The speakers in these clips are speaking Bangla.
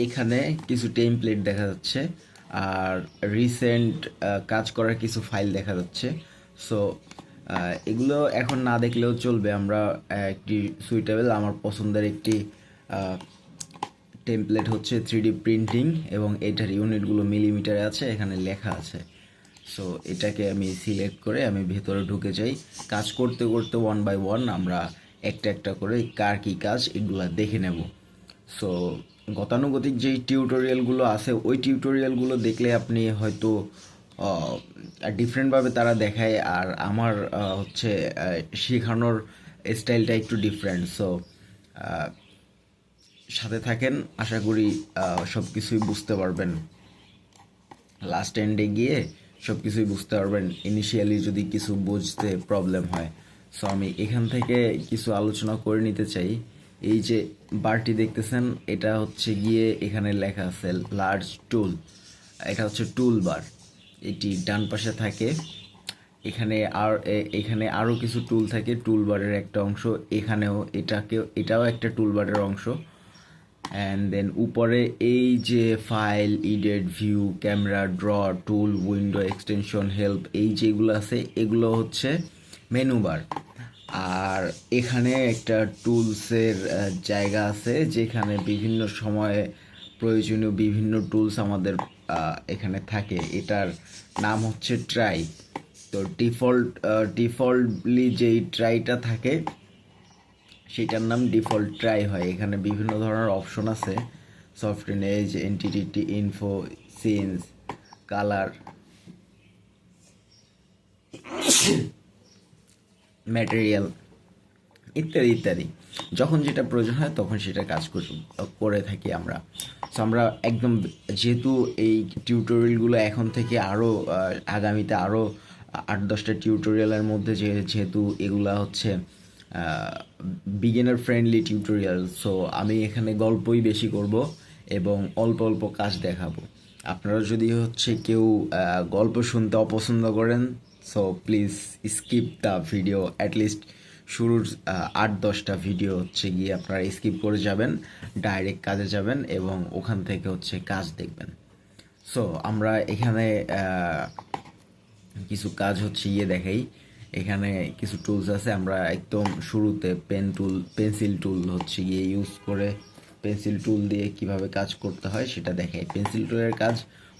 এখানে কিছু টেমপ্লেট দেখা যাচ্ছে আর রিসেন্ট কাজ করার কিছু ফাইল দেখা যাচ্ছে। সো এগুলো এখন না দেখলেও চলবে। আমরা একটি সুইটেবল আমার পছন্দের একটি টেমপ্লেট হচ্ছে 3D প্রিন্টিং এবং এটার ইউনিটগুলো মিলিমিটারে আছে, এখানে লেখা আছে। সো এটাকে আমি সিলেক্ট করে আমি ভেতরে ঢুকে যাই। কাজ করতে করতে ওয়ান বাই ওয়ান আমরা একটা একটা করে কার কী কাজ এগুলা দেখে নেব। সো গতানুগতিক যেই টিউটোরিয়ালগুলো আছে ওই টিউটোরিয়ালগুলো দেখলে আপনি হয়তো ডিফারেন্টভাবে তারা দেখায়, আর আমার হচ্ছে শেখানোর স্টাইলটা একটু ডিফারেন্ট। সো সাথে থাকেন, আশা করি সব কিছুই বুঝতে পারবেন। লাস্ট এন্ডে গিয়ে সব কিছুই বুঝতে পারবেন, ইনিশিয়ালি যদি কিছু বুঝতে প্রবলেম হয়। সো আমি এখান থেকে কিছু আলোচনা করে নিতে চাই। এই যে বারটি দেখতেছেন, এটা হচ্ছে গিয়ে এখানে লেখা আছে লার্জ টুল, এটা হচ্ছে টুল বার। এটি ডান পাশে থাকে। এখানে আরও কিছু টুল থাকে, টুল বারের একটা অংশ। এটাও একটা টুল বারের অংশ। অ্যান্ড দেন উপরে এই যে file, edit, view, camera, draw, tool, window, extension, help, এই যেগুলো আছে এগুলো হচ্ছে মেনু বার। আর এখানে একটা টুলসের জায়গা আছে যেখানে বিভিন্ন সময়ে প্রয়োজনীয় বিভিন্ন টুলস আমাদের এখানে থাকে। এটার নাম হচ্ছে ট্রাই। তো ডিফল্টলি যেই ট্রাইটা থাকে সেটার নাম ডিফল্ট ট্রাই হয়। এখানে বিভিন্ন ধরনের অপশন আছে, soft image, entity, info, scenes, colour, material ইত্যাদি ইত্যাদি। যখন যেটা প্রয়োজন হয় তখন সেটা কাজ করে থাকি আমরা। সো আমরা একদম, যেহেতু এই টিউটোরিয়ালগুলো এখন থেকে আরও আগামীতে আরও 8-10টা টিউটোরিয়ালের মধ্যে যেহেতু এগুলা হচ্ছে বিগিনার ফ্রেন্ডলি টিউটোরিয়াল, সো আমি এখানে গল্পই বেশি করব এবং অল্প অল্প কাজ দেখাবো। আপনারা যদি হচ্ছে কেউ গল্প শুনতে অপছন্দ করেন, so please skip the video. At least শুরুর 8-10টা ভিডিও হচ্ছে গিয়ে আপনারা স্কিপ করে যাবেন, ডাইরেক্ট কাজে যাবেন এবং ওখান থেকে হচ্ছে কাজ দেখবেন। সো আমরা এখানে কিছু কাজ হচ্ছে গিয়ে দেখাই। এখানে কিছু টুলস আছে, আমরা একদম শুরুতে পেন্সিল টুল হচ্ছে গিয়ে ইউজ করে পেন্সিল টুল দিয়ে কিভাবে কাজ করতে হয় সেটা দেখাই। পেন্সিল টুলের কাজ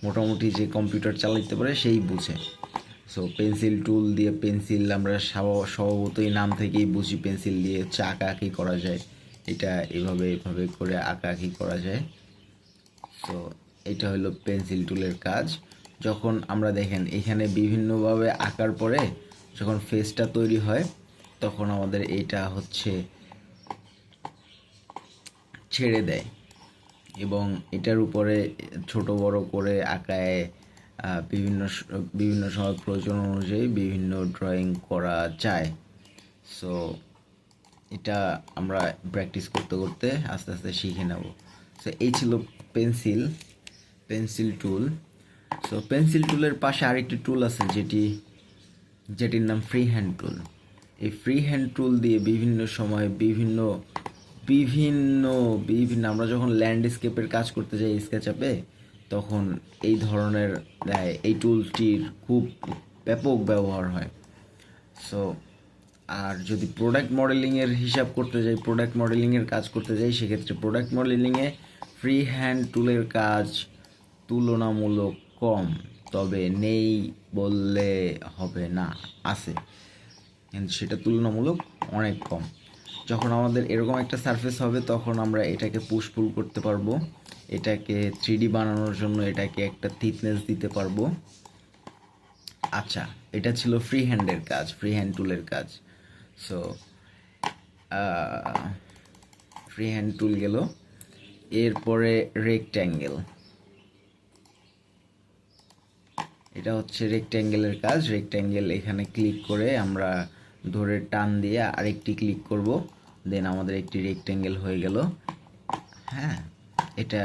মোটামুটি যে কম্পিউটার চালাতে পারে সেই বুঝে। সো পেন্সিল টুল দিয়ে পেন্সিল আমরা স্বভাবতই নাম থেকেই বুঝি পেন্সিল দিয়ে হচ্ছে আঁকাআঁকি করা যায়। এটা এভাবে এভাবে করে আঁকাআঁকি করা যায়। সো এটা হলো পেন্সিল টুলের কাজ। যখন আমরা দেখেন এখানে বিভিন্নভাবে আঁকার পরে যখন ফেসটা তৈরি হয় তখন আমাদের এটা হচ্ছে ছেড়ে দেয় এবং এটার উপরে ছোট বড় করে আঁকায় বিভিন্ন সময় প্রয়োজন অনুযায়ী বিভিন্ন ড্রয়িং করা যায়। সো এটা আমরা প্র্যাকটিস করতে করতে আস্তে আস্তে শিখে নেব। সো এই ছিল পেন্সিল টুল। সো পেন্সিল টুলের পাশে আরেকটি টুল আছে যেটির নাম ফ্রি হ্যান্ড টুল। এই ফ্রি হ্যান্ড টুল দিয়ে বিভিন্ন সময় বিভিন্ন বিভিন্ন বিভিন্ন আমরা যখন ল্যান্ডস্কেপের কাজ করতে যাই স্কেচআপে, তখন এই ধরনের এই টুলটির খুব ব্যাপক ব্যবহার হয়। সো আর যদি প্রোডাক্ট মডেলিংয়ের হিসাব করতে যাই, প্রোডাক্ট মডেলিংয়ের কাজ করতে যাই, সেক্ষেত্রে প্রোডাক্ট মডেলিংয়ে ফ্রি হ্যান্ড টুলের কাজ তুলনামূলক কম, তবে নেই বললে হবে না, আছে, কিন্তু সেটা তুলনামূলক অনেক কম। যখন আমাদের এরকম একটা সারফেস হবে তখন আমরা এটাকে পুশ পুল করতে পারবো, এটাকে 3D বানানোর জন্য এটাকে একটা থিকনেস দিতে পারবো। আচ্ছা, এটা ছিল ফ্রি হ্যান্ডের কাজ, ফ্রি হ্যান্ড টুলের কাজ। সো ফ্রি হ্যান্ড টুল গেল। এরপরে রেক্ট্যাঙ্গেল, এটা হচ্ছে রেক্ট্যাঙ্গেলের কাজ। রেক্ট্যাঙ্গেল এখানে ক্লিক করে আমরা ধরে টান দিয়ে আরেকটি ক্লিক করব, দেন আমাদের একটি রেক্ট্যাঙ্গেল হয়ে গেল। হ্যাঁ, এটা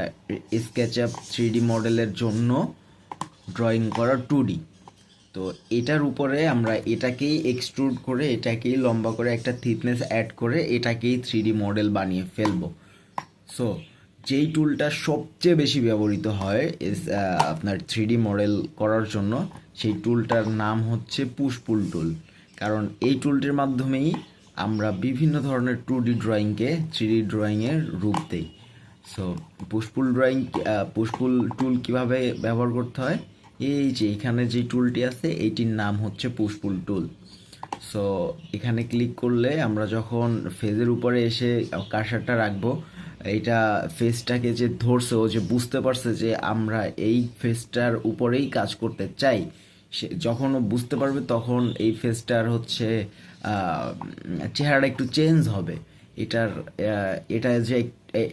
স্কেচআপ 3D মডেলের জন্য ড্রয়িং করা 2D। তো এটার উপরে আমরা এটাকেই এক্সট্রুড করে এটাকেই লম্বা করে একটা থিকনেস অ্যাড করে এটাকেই 3D মডেল বানিয়ে ফেলবো। সো যেই টুলটা সবচেয়ে বেশি ব্যবহৃত হয় আপনার 3D মডেল করার জন্য, সেই টুলটার নাম হচ্ছে পুশ পুল টুল। কারণ এই টুলটির মাধ্যমেই আমরা বিভিন্ন ধরনের 2D ড্রয়িংকে 3D ড্রয়িংয়ের রূপ দেই। সো পুশপুল টুল কিভাবে ব্যবহার করতে হয়, এই যে এখানে যে টুলটি আছে এইটির নাম হচ্ছে পুশপুল টুল। সো এখানে ক্লিক করলে আমরা যখন ফেজের উপরে এসে কার্সারটা রাখবো, এইটা ফেজটাকে যে ধরছে, ও যে বুঝতে পারছে যে আমরা এই ফেজটার উপরেই কাজ করতে চাই, সে যখন ও বুঝতে পারবে তখন এই ফেজটার হচ্ছে চেহারাটা একটু চেঞ্জ হবে। এটার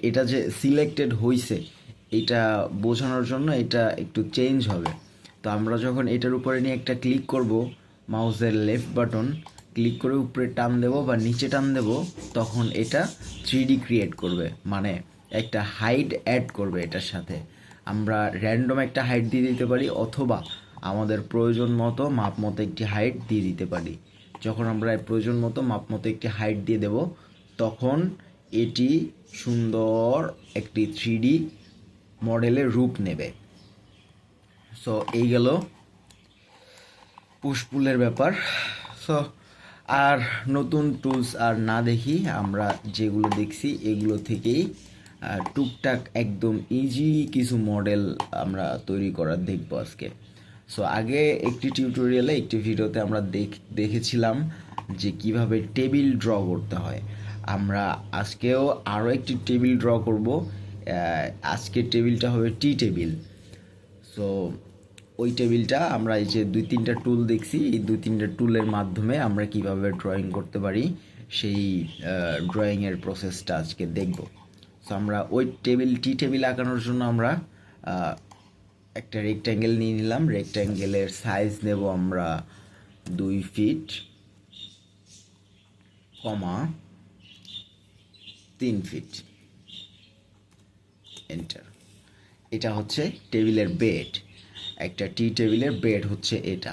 এটা যে সিলেক্টেড হয়েছে এটা বোঝানোর জন্য এটা একটু চেঞ্জ হবে। তো আমরা যখন এটার উপরে নিয়ে একটা ক্লিক করব, মাউসের লেফট বাটন ক্লিক করে উপরে টান দেব বা নিচে টান দেব, তখন এটা 3D ক্রিয়েট করবে, মানে একটা হাইট অ্যাড করবে এটার সাথে। আমরা র্যান্ডম একটা হাইট দিয়ে দিতে পারি, অথবা আমাদের প্রয়োজন মতো মাপ মতো একটি হাইট দিয়ে দিতে পারি। যখন আমরা প্রয়োজন মতো মাপ মতো একটি হাইট দিয়ে দেব, তখন এটি সুন্দর একটি 3D মডেলের রূপ নেবে। সো এই গেল পুশপুলের ব্যাপার। সো আর নতুন টুলস আর না দেখি, আমরা যেগুলো দেখছি এগুলো থেকেই টুকটাক একদম ইজি কিছু মডেল আমরা তৈরি করার দেখবো আজকে। সো আগে একটি টিউটোরিয়ালে, একটি ভিডিওতে আমরা দেখেছিলাম যে কিভাবে টেবিল ড্র করতে হয়। আমরা আজকেও আরও একটি টেবিল ড্র করব। আজকের টেবিলটা হবে টি টেবিল। সো ওই টেবিলটা আমরা এই যে 2-3টা টুল দেখছি, এই 2-3টা টুলের মাধ্যমে আমরা কিভাবে ড্রয়িং করতে পারি সেই ড্রয়িংয়ের প্রসেসটা আজকে দেখব। সো আমরা ওই টি টেবিল আঁকানোর জন্য আমরা একটা রেক্ট্যাঙ্গেল নিয়ে নিলাম। রেক্ট্যাঙ্গেলের সাইজ নেব আমরা 2 ফিট, 3 ফিট, এন্টার। এটা হচ্ছে টেবিলের বেড। একটা টি টেবিলের বেড হচ্ছে এটা।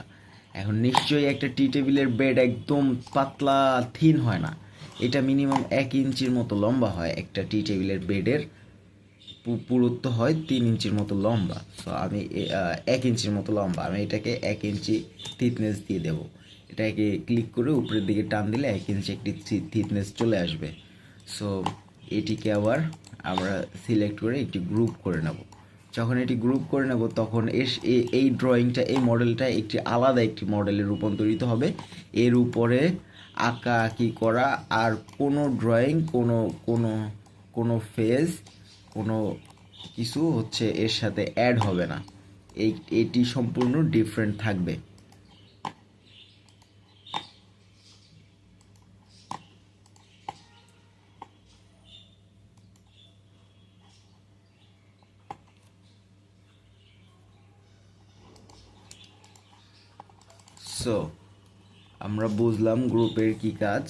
এখন নিশ্চয়ই একটা টি টেবিলের বেড একদম পাতলা থিন হয় না, এটা মিনিমাম 1 ইঞ্চির মতো লম্বা হয়। একটা টি টেবিলের বেডের পুরুত্ব হয় 3 ইঞ্চির মতো লম্বা। সো আমি 1 ইঞ্চির মতো লম্বা, আমি এটাকে 1 ইঞ্চি থিকনেস দিয়ে দেব। এটাকে ক্লিক করে উপরের দিকে টান দিলে 1 ইঞ্চি একটি থিকনেস চলে আসবে। সো এটিকে আবার আমরা সিলেক্ট করে একটি গ্রুপ করে নেব। যখন এটি গ্রুপ করে নেব তখন এই ড্রয়িংটা, এই মডেলটা একটি আলাদা একটি মডেলে রূপান্তরিত হবে। এর উপরে আঁকা আঁকি করা আর কোনো ড্রয়িং, কোনো কোনো কোনো ফেজ, কোনো কিছু হচ্ছে এর সাথে অ্যাড হবে না। এটি সম্পূর্ণ ডিফারেন্ট থাকবে। সো আমরা বুঝলাম গ্রুপের কি কাজ।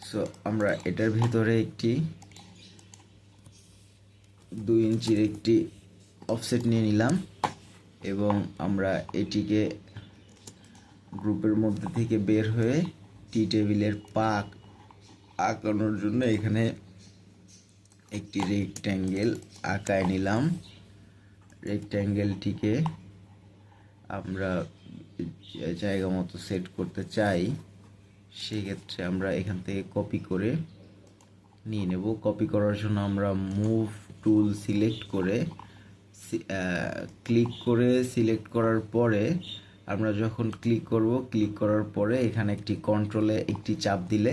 সো আমরা এটার ভিতরে একটি 2 ইঞ্চির একটি অফসেট নিয়ে নিলাম এবং আমরা এটিকে গ্রুপের মধ্যে থেকে বের হয়ে টি টেবিলের পাক আঁকানোর জন্য এখানে একটি রেক্ট্যাঙ্গেল আঁকায় নিলাম। রেক্ট্যাঙ্গেলটিকে আমরা জায়গা মতো সেট করতে চাই, সেক্ষেত্রে আমরা এখান থেকে কপি করে নিয়ে নেব। কপি করার জন্য আমরা মুভ টুল সিলেক্ট করে ক্লিক করে সিলেক্ট করার পরে আমরা যখন ক্লিক করব, ক্লিক করার পরে এখানে একটি কন্ট্রোলে একটি চাপ দিলে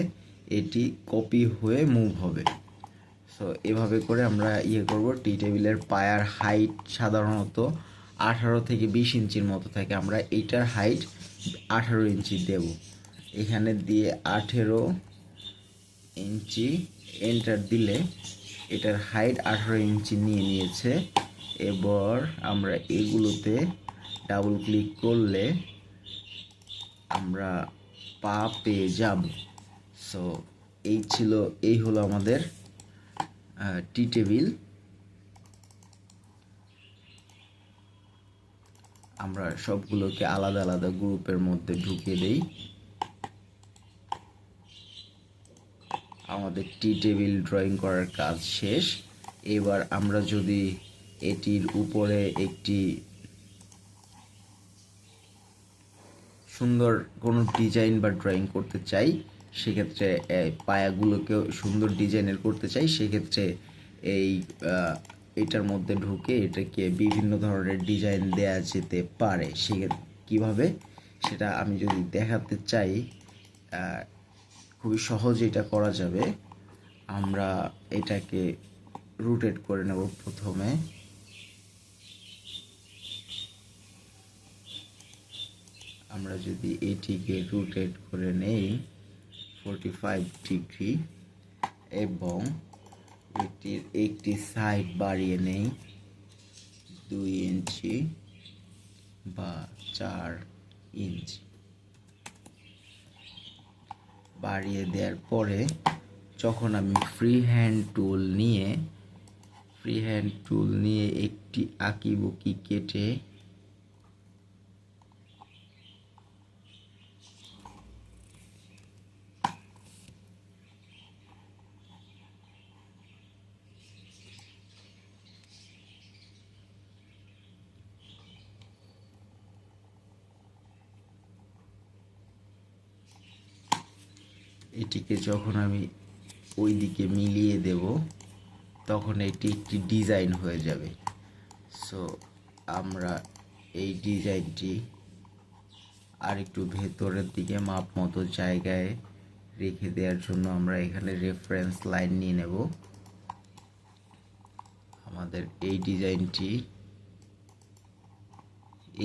এটি কপি হয়ে মুভ হবে। সো এভাবে করে আমরা করব। টি টেবিলের পায়ার হাইট সাধারণত 18 থেকে 20 ইঞ্চির মতো থাকে। আমরা এইটার হাইট 18 ইঞ্চি দেব। এখানে দিয়ে 18 ইঞ্চি এন্টার দিলে এটার হাইট 18 ইঞ্চি নিয়ে নিয়েছে। এবার আমরা এগুলোতে ডাবল ক্লিক করলে আমরা পা পেয়ে যাব। সো এই হলো আমাদের টি টেবিল। আমরা সবগুলোকে আলাদা আলাদা গ্রুপের মধ্যে ঢুকিয়ে দেই। আমাদের টি টেবিল ড্রয়িং করার কাজ শেষ। এবার আমরা যদি এটির উপরে একটি সুন্দর কোনো ডিজাইন বা ড্রয়িং করতে চাই, সেক্ষেত্রে পায়াগুলোকেও সুন্দর ডিজাইনের করতে চাই, সেক্ষেত্রে এই এটার মধ্যে ঢুকে এটাকে বিভিন্ন ধরনের ডিজাইন দেয়া যেতে পারে। সেক্ষেত্রে কীভাবে সেটা আমি যদি দেখাতে চাই, খুবই সহজ এটা করা যাবে। আমরা এটাকে রোটেট করে নেব প্রথমে। আমরা যদি এটিকে রোটেট করে নেই 45 ডিগ্রি এবং এটির একটি সাইড বাড়িয়ে নেই 2 ইঞ্চি বা 4 ইঞ্চি, বাড়িয়ে দেওয়ার পরে যখন আমি ফ্রি হ্যান্ড টুল নিয়ে একটি আঁকিবুকি কেটে এটিকে যখন আমি ওই দিকে মিলিয়ে দেব তখন এটি একটি ডিজাইন হয়ে যাবে। সো আমরা এই ডিজাইনটি আর একটু ভেতরের দিকে মাপ মতো জায়গায় রেখে দেওয়ার জন্য আমরা এখানে রেফারেন্স লাইন নিয়ে নেব। আমাদের এই ডিজাইনটি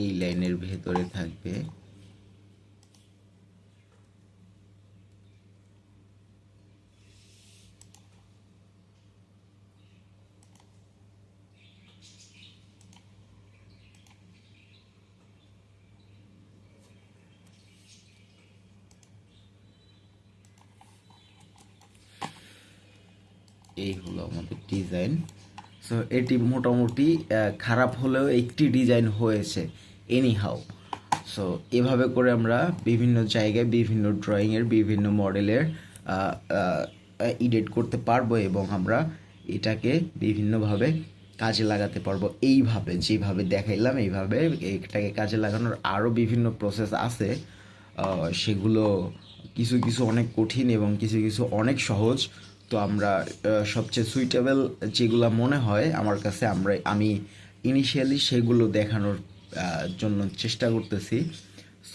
এই লাইনের ভেতরে থাকবে। এই হলো আমাদের ডিজাইন। সো এটি মোটামুটি খারাপ হলেও একটি ডিজাইন হয়েছে এনিহাউ। সো এভাবে করে আমরা বিভিন্ন জায়গায় বিভিন্ন ড্রয়িংয়ের বিভিন্ন মডেলের এডিট করতে পারবো এবং আমরা এটাকে বিভিন্নভাবে কাজে লাগাতে পারবো। এইভাবে যেভাবে দেখাইলাম এইভাবে এটাকে কাজে লাগানোর আরও বিভিন্ন প্রসেস আছে, সেগুলো কিছু কিছু অনেক কঠিন এবং কিছু কিছু অনেক সহজ। তো আমরা সবচেয়ে সুইটেবল যেগুলো মনে হয় আমার কাছে আমি ইনিশিয়ালি সেগুলো দেখানোর জন্য চেষ্টা করতেছি।